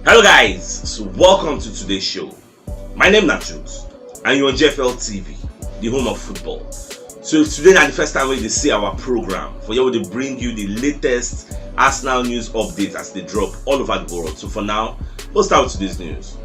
Hello guys, so welcome to today's show. My name is CHUKS and you're on JFL TV, the home of football. So today is the first time we see our program. For here we bring you the latest Arsenal news updates as they drop all over the world. So for now, let's start with today's news.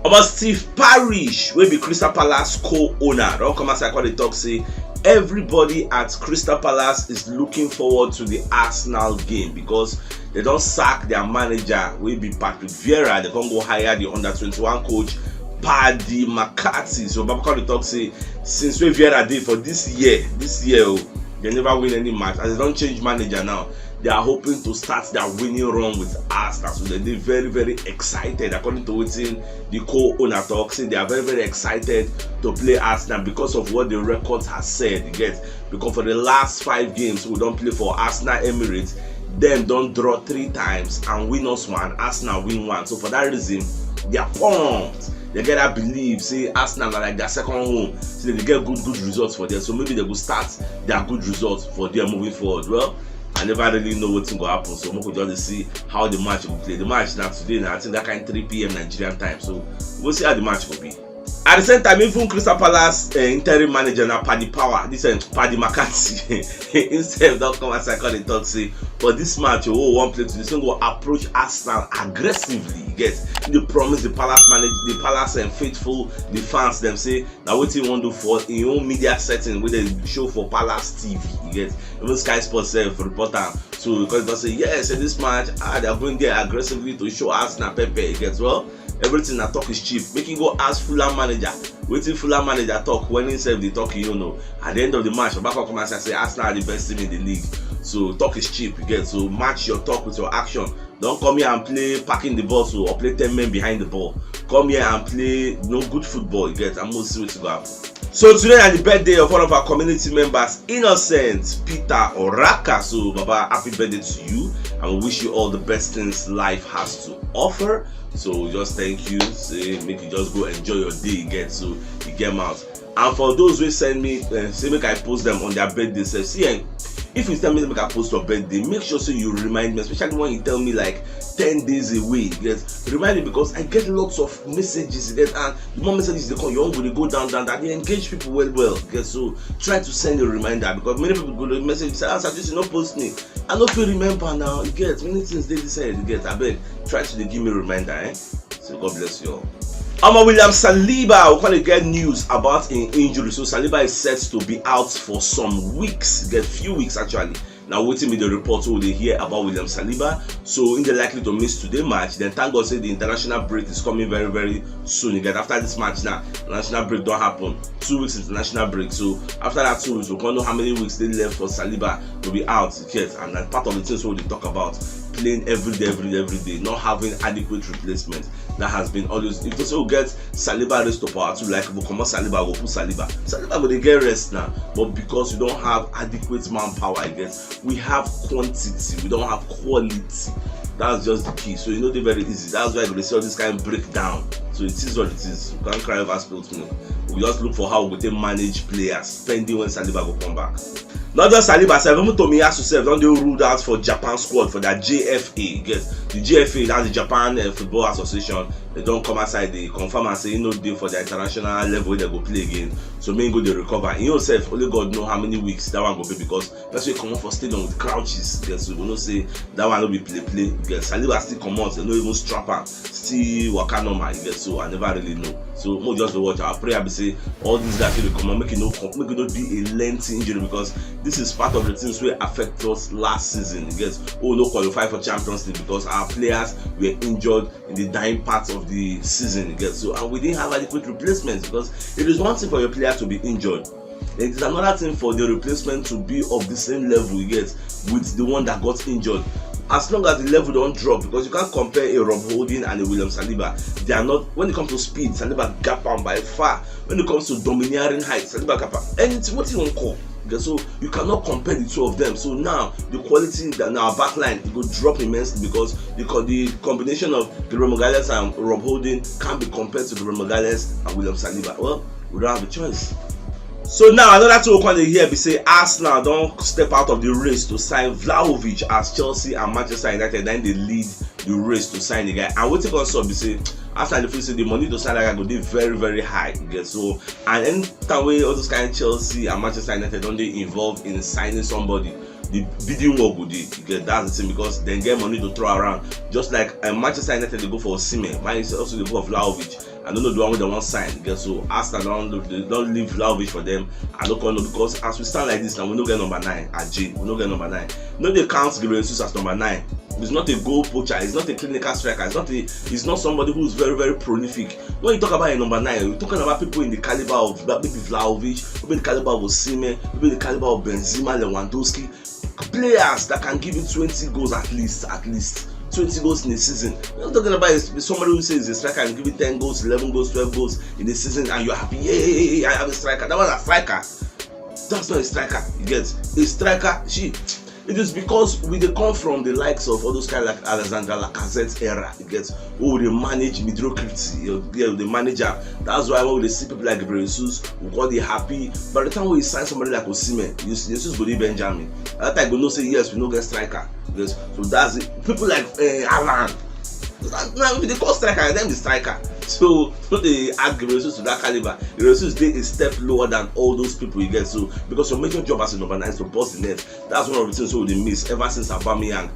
About Steve Parish, will be Crystal Palace co-owner. Don't come as I call the talk say everybody at Crystal Palace is looking forward to the Arsenal game because they don't sack their manager, will be Patrick Vieira. They can't go hire the under-21 coach Paddy McCarthy. So Babacon the talk say since we Vieira did for this year, they never win any match. As they don't change manager now, they are hoping to start their winning run with Arsenal. So they're very, very excited. According to what's in the co-owner talk, say they are very, very excited to play Arsenal because of what the records has said. You get, because for the last 5 games we don't play for Arsenal Emirates, them don't draw 3 times and win us 1, Arsenal win 1. So for that reason, they are pumped. They get that belief, say Arsenal are like their second home, so they get good results for them. So maybe they will start their good results for them moving forward. Well, I never really know what's going to happen, so we could just see how the match will play. The match now today, I think that kind of 3 p.m. Nigerian time, so we'll see how the match will be. At the same time, even Crystal Palace interim manager now Paddy Paddy McCarthy instead don't come as I call it talk say for this match one play to this one go approach Arsenal aggressively. You get they promise the Palace and faithful the fans them say now what you want to do for in your own media setting where they show for Palace TV. You get even Sky Sports reporter so because they say yes in this match they are going there aggressively to show Arsenal Pepe. You get well. Everything I talk is cheap. Make him go ask Fulham manager. Waiting Fulham manager talk when himself they talk, you know. At the end of the match, back come and say Arsenal are the best team in the league. So talk is cheap, you get. So match your talk with your action. Don't come here and play packing the ball or play 10 men behind the ball. Come here and play no good football, you get. I'm going to see what's going to happen. So today is the birthday of one of our community members, Innocent Peter Oraka. So Baba, happy birthday to you, and we wish you all the best things life has to offer. So just thank you, say make you just go enjoy your day, get so you get them out. And for those who send me, say make I post them on their birthday. Say, see, if you tell me make I post your birthday, make sure so you remind me, especially when you tell me like 10 days away. Yes, remind me because I get lots of messages. Get and the more messages they come, your own will go down. They engage people well. Get so try to send a reminder because many people go to message say, "Ah, just not post me." I don't feel remember now. You get many things they decide. You get. I beg try to give me a reminder. So God bless you all. William Saliba, we're going to get news about an injury. So Saliba is set to be out for some weeks, get few weeks actually. Now waiting with the report so they hear about William Saliba. So in the likely to miss today's match, then thank God say the international break is coming very, very soon. You get after this match now, national break don't happen. 2 weeks international break. So after that 2 weeks, we can't know how many weeks they left for Saliba to be out. Yes, and that's part of the things what they talk about. Playing every day, not having adequate replacement. That has been always. If they say we get Saliba rest of power too, like we come out Saliba, we put Saliba will get rest now. But because we don't have adequate manpower, I guess we have quantity, we don't have quality. That's just the key. So you know they're very easy. That's why they see all this kind of breakdown. So it is what it is. You can't cry over spilled milk. We just look for how we can manage players, pending when Saliba will come back. Not just Saliba, even Tomiyasu self don't they ruled out for Japan squad for their JFA. Yes, the JFA, that's the Japan Football Association. They don't come outside, they confirm and say deal for the international level they go play again. So main go they recover. In yourself, only God know how many weeks that one go be because that's why come on for stadium with crouches. Yes, so we don't say that one will be play. Yes, Saliba still come out, they don't even strap on, still waka normal. Yes, so I never really know. So more just to watch. Our prayer be say all these guys will come on, make it not be a lengthy injury because this is part of the things will affect us last season. Yes, no qualify for Champions League because our players were injured in the dying part of the season. Yes, so and we didn't have adequate replacements because it is one thing for your player to be injured. It is another thing for the replacement to be of the same level you get with the one that got injured. As long as the level don't drop, because you can't compare a Rob Holding and a William Saliba. They are not, when it comes to speed, Saliba gap on by far. When it comes to domineering height, Saliba gap on. Anything, what you want to call? Okay, so you cannot compare the two of them. So now the quality that now our backline it will drop immensely because the combination of Gabriel Magalhaes and Rob Holding can't be compared to Gabriel Magalhaes and William Saliba. Well, we don't have a choice. So now another thing we can hear be say Arsenal don't step out of the race to sign Vlahovic as Chelsea and Manchester United then they lead the race to sign the guy. And what you also be say after the feel say the money to sign that guy go be very very high. You get so and anytime way all those kind of Chelsea and Manchester United don't they involved in signing somebody, the bidding war go dey. You get that's the thing because they get money to throw around. Just like Manchester United they go for Osimhen, Man United also they go for Vlahovic. I don't know the one with the one sign. Because so Arsenal don't leave Vlahovic for them. I don't know because as we stand like this now, we don't get number 9 at J. We don't get number 9. No, they count Jesus as number 9. He's not a goal poacher. He's not a clinical striker. He's not somebody who's very very prolific. When you talk about a number 9, you're talking about people in the caliber of maybe Vlahovic, maybe the caliber of Osimhen, maybe the caliber of Benzema, Lewandowski. Players that can give you 20 goals at least 20 goals in a season. We're not talking about somebody who says a striker and give you 10 goals, 11 goals, 12 goals in a season and you're happy. Yeah, I have a striker. That was a striker. That's not a striker. You get a striker. It is because we come from the likes of all those kind like Alexander Lacazette era. You get they manage mediocrity. The manager. That's why when we see people like Jesus, we call they happy. By the time we sign somebody like Osimhen, Jesus go to Benjamin. At that time, we go say yes, we no get striker. Yes. So that's it. People like Alan. Now if they call striker and then the striker. So they add Jesus to that caliber. Jesus is a step lower than all those people you get. So because your major job as a number 9 is to bust the net. That's one of the things they miss ever since Aubameyang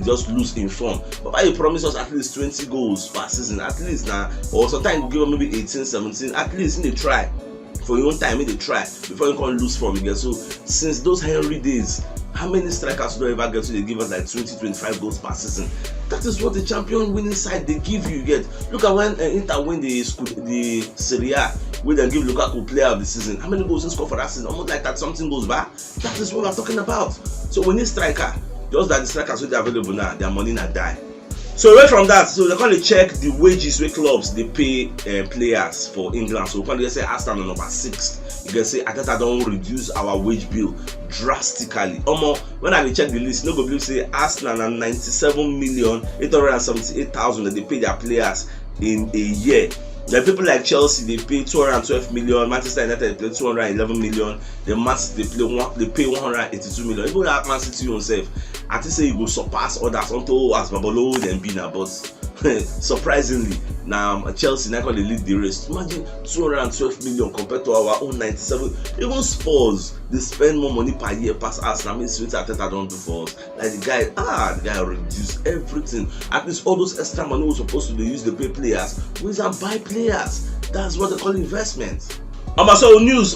just lose in form. But why you promise us at least 20 goals per season, at least now, or sometimes you give them maybe 18, 17, at least in the try. For your own time in the try before you can lose form again. So since those Henry days, how many strikers do ever get to they give us like 20-25 goals per season? That is what the champion winning side they give you. Get look at when Inter win the Serie A, where they give Lukaku player of the season. How many goals he score for that season? Almost like that something goes back. That is what we're talking about. So we need striker. Just that the strikers are available now, their money not die. So away from that, so they're going to check the wages where clubs they pay players for England. So when they say Arsenal number 6, you can say Ateta don't reduce our wage bill drastically. When I check the list, no go believe say Arsenal and 97,878,000 that they pay their players in a year. The people like Chelsea they pay 212 million, Manchester United they pay 211 million, the Man City they pay 182 million. Even that Man City yourself, I think say you go surpass others until as Babolo and Bina, but surprisingly now Chelsea now they lead the race. Imagine 212 million compared to our own 97. Even Spurs they spend more money per year past us. That means what Ateta don't do for us. Like the guy reduced everything. At least all those extra money was supposed to be used to pay players. We can buy players. That's what they call investment. So news,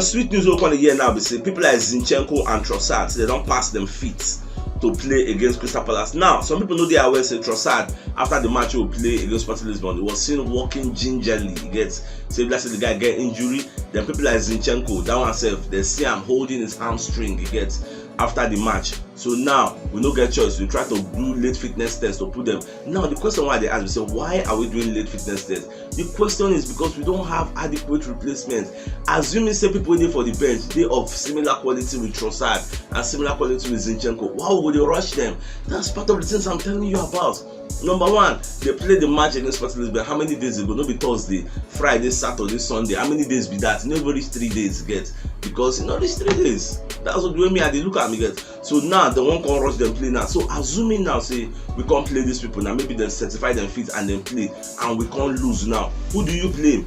sweet news we can hear now. We say people like Zinchenko and Trossard, they don't pass them feet to play against Crystal Palace. Now, some people know they are aware say Trossard after the match he will play against Sporting Lisbon, he was seen walking gingerly. He gets say let's say the guy get injury. Then people like Zinchenko, that one self, they see him holding his hamstring. He gets after the match. So now we no get choice. We try to do late fitness tests to put them. Now the question why they ask, we say why are we doing late fitness tests? The question is because we don't have adequate replacement. Assuming say people waiting for the bench, they of similar quality with Trossard and similar quality with Zinchenko. Why would they rush them? That's part of the things I'm telling you about. Number one, they played the match against Sporting Lisbon. How many days ago? No be Thursday, Friday, Saturday, Sunday. How many days be that? Nobody 3 days get because these 3 days. That's what the way me and they look at me get. So now they won't come rush them play now. So assuming now say we can't play these people now, maybe they certify them fit and then play and we can't lose now. Who do you blame?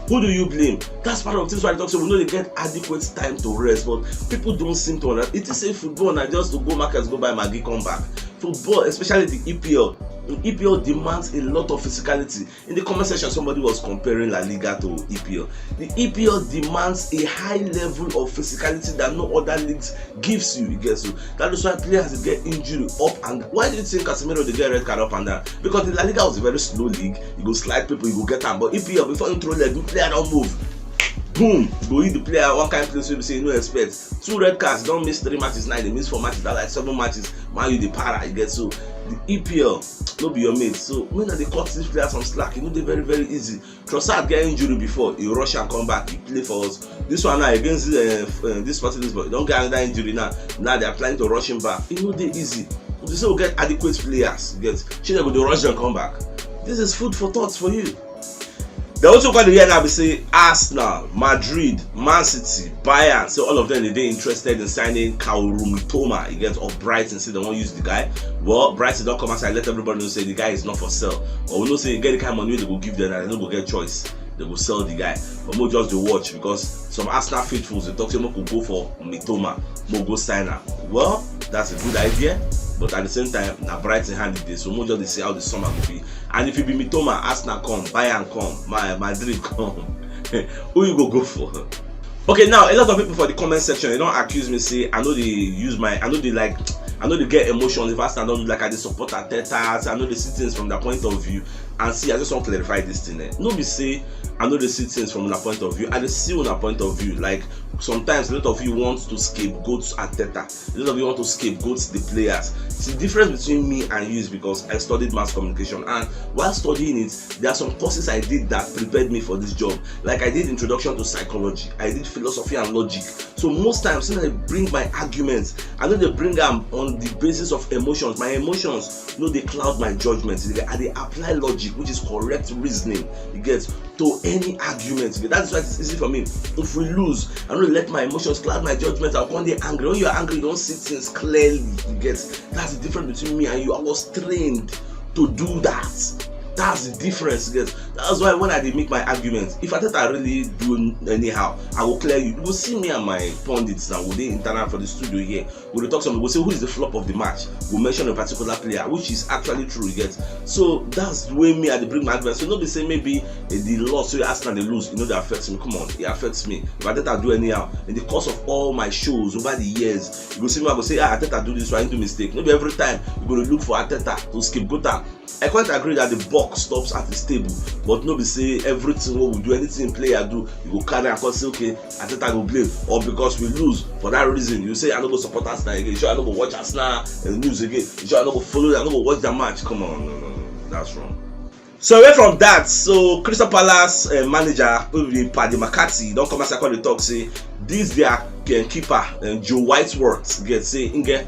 Who do you blame? That's part of things why I talk. So we know they get adequate time to rest, but people don't seem to understand. It is a football now, just to go markets, go buy Maggie, come back. Football, especially the EPL. EPL demands a lot of physicality. In the comment section, somebody was comparing La Liga to EPL. The EPL demands a high level of physicality that no other leagues gives you. You get so that is why players get injury up and down. Why do you think Casemiro they get red card up and down? Because the La Liga was a very slow league. You go slide people, you go get them. But EPL before you throw leg, the player don't move. Boom, go hit the player one kind of place where you say no expect. 2 red cards, don't miss 3 matches, 9 they miss 4 matches, that like 7 matches. Man, you the para, you get so the EPL no be your mate. So when they cut these players some slack, they're very very easy. Trossard get injury before, he rush and come back, he play for us. This one now against this particular but don't get another injury now. Now they are planning to rush him back. They easy. They say we'll get adequate players, you get. They go to rush and come back. This is food for thoughts for you. They also got the year now. We say Arsenal, Madrid, Man City, Bayern. So all of them they interested in signing Kaoru Mitoma. He gets off Brighton. Say they won't use the guy. Well, Brighton don't come outside. Let everybody know say the guy is not for sale. Or we know say get the kind of money they will give them and they don't go get choice. They will sell the guy. But more just to watch because some Arsenal faithfuls they talk say could go for Mitoma, more go sign her. Well, that's a good idea. But at the same time, na Brighton hand it so more just they see how the summer will be. And if you be Mitoma, Arsenal come, Bayern come, Madrid come, who you go for? Okay, now a lot of people for the comment section they don't accuse me say I know they use my I know they get emotions if Arsenal don't like I they support Arteta. I know they see things from their point of view. And see, I just want to clarify this thing. No be say I know they see things from their point of view. I just see on a point of view. Like sometimes a lot of you want to scapegoat Arteta. A lot of you want to scapegoat the players. See, the difference between me and you is because I studied mass communication, and while studying it, there are some courses I did that prepared me for this job. Like I did introduction to psychology, I did philosophy and logic. So most times when I bring my arguments, I know they bring them on the basis of emotions. My emotions, they cloud my judgment. They apply logic, which is correct reasoning. You get to any argument. That's why it's easy for me. If we lose, I don't let my emotions cloud my judgment. I'll come there angry. When you're angry, you don't see things clearly. You get that's the difference between me and you. I was trained to do that. That's the difference, guys. That's why when I did make my arguments, if I thought I really do anyhow, I will clear you. You will see me and my pundits now. We'll be internal for the studio here. We'll talk something. We'll say who is the flop of the match. We'll mention a particular player, which is actually true, you get. So that's the way me I bring my arguments. So nobody say maybe the loss, so you ask and they lose, that affects me. Come on, it affects me. If I thought I do anyhow, in the course of all my shows over the years, you will see me, I will say, I thought I do this, so I do mistake. Maybe every time you're going to look for Arteta to scapegoat her. I quite agree that the buck stops at the stable, but nobody say everything what we do, anything player do, you go carry and say okay, Arteta go blame, or because we lose for that reason, you say I don't go support Arsenal again, you sure I don't go watch Arsenal and news again, you sure I don't go follow, I don't go watch the match. Come on, no, that's wrong. So away from that, so Crystal Palace manager Paddy McCarthy don't come as I call the talk say this their keeper Joe Whiteworth get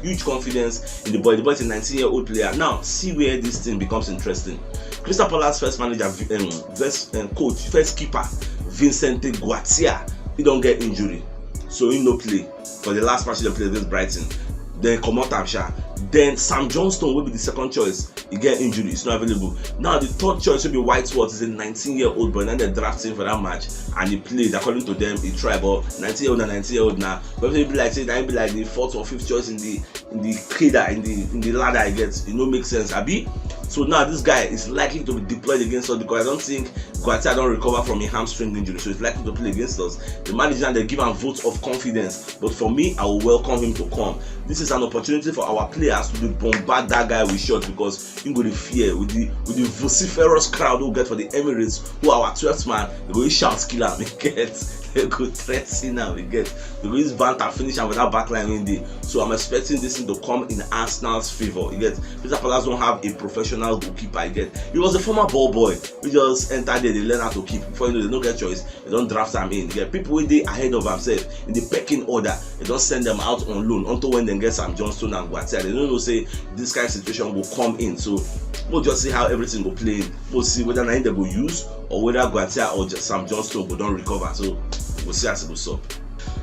huge confidence in the boy. The boy is a 19-year-old player. Now see where this thing becomes interesting. Crystal Palace first manager, first keeper Vincente Guatia, he don't get injury, so he no play for the last match he played against Brighton. Then come out Amsha. Then Sam Johnston will be the second choice. He get injury, it's not available. Now the third choice will be Whiteworth. Is a 19-year-old boy. And then they draft him for that match, and he played according to them. He tried, but 19-year-old and 19-year-old now. But he be like say that he be like the fourth or fifth choice in the cadre, in the ladder. I get it no make sense, Abi. So now this guy is likely to be deployed against us because I don't think Guatia don't recover from a hamstring injury, so he's likely to play against us. The manager they give him votes of confidence, but for me, I will welcome him to come. This is an opportunity for our players to bombard that guy with shots because he go to fear with the vociferous crowd who get for the Emirates, who are our 12th man. They go shout kill him, they go threaten now. They go use banter finish and with that backline in there. So I'm expecting this thing to come in Arsenal's favor. You get Crystal Palace don't have a professional goalkeeper. You get he was a former ball boy. We just entered there, they learn how to keep. Before they don't get choice, they don't draft them in. You get people with they ahead of themselves in the pecking order. They don't send them out on loan until when they get Sam Johnston and Guatia. They don't know say this kind of situation will come in. So we'll just see how everything will play. We'll see whether they will use or whether Guatia or just Sam Johnston will don't recover. So we'll see as it goes up.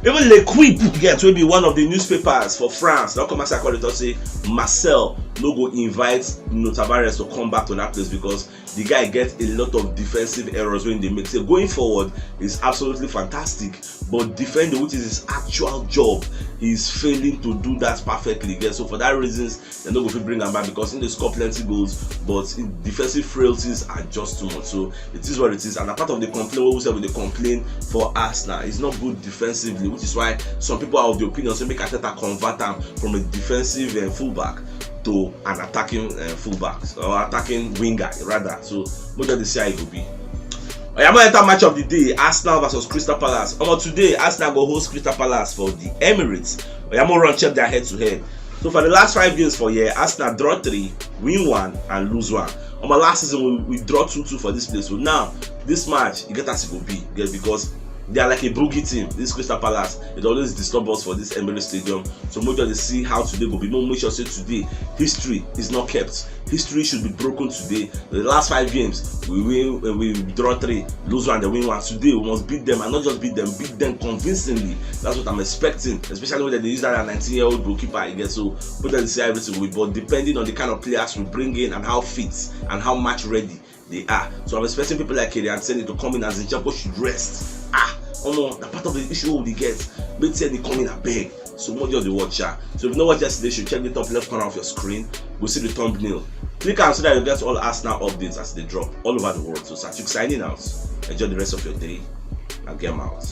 Even L'Equipe will be one of the newspapers for France. Now come as I call it, say Marcel no go invite Tavares to come back to that place because the guy gets a lot of defensive errors when they make. So going forward is absolutely fantastic, but defending, which is his actual job, he's failing to do that perfectly. So for that reasons, they're not going to bring him back because they score plenty goals, but defensive frailties are just too much. So it is what it is. And a part of the complaint, what we said with the complaint for Arsenal, is not good defensively, which is why some people are of the opinion so make Arteta convert him from a defensive fullback to an attacking fullback or attacking winger rather. So we'll just see how it will be. I'm going to enter match of the day, Arsenal versus Crystal Palace. Today, Arsenal go host Crystal Palace for the Emirates. I'm going to run check their head to head. So for the last 5 games for year, Arsenal draw 3, win 1 and lose 1. On my last season, we draw 2-2 for this place. So now, this match, you get as it will be, because they are like a boogie team. This Crystal Palace, it always disturb us for this Emirates Stadium. So make sure they see how today will be. Make sure say today history is not kept. History should be broken today. The last 5 games, we win, we draw 3, lose 1, they win 1. Today we must beat them, and not just beat them convincingly. That's what I'm expecting, especially when they use that 19-year-old goalkeeper again. So put them to say everything we, but depending on the kind of players we bring in and how fit and how match ready they are. So I'm expecting people like Kylian Mbappe to come in, as Zinchenko should rest. The part of the issue we get, but say they come in and beg. So what just the watch. So if you know what yesterday, you should check the top left corner of your screen. Go see the thumbnail. Click on so that you get all Arsenal updates as they drop all over the world. So CHUKS signing out. Enjoy the rest of your day and get them out.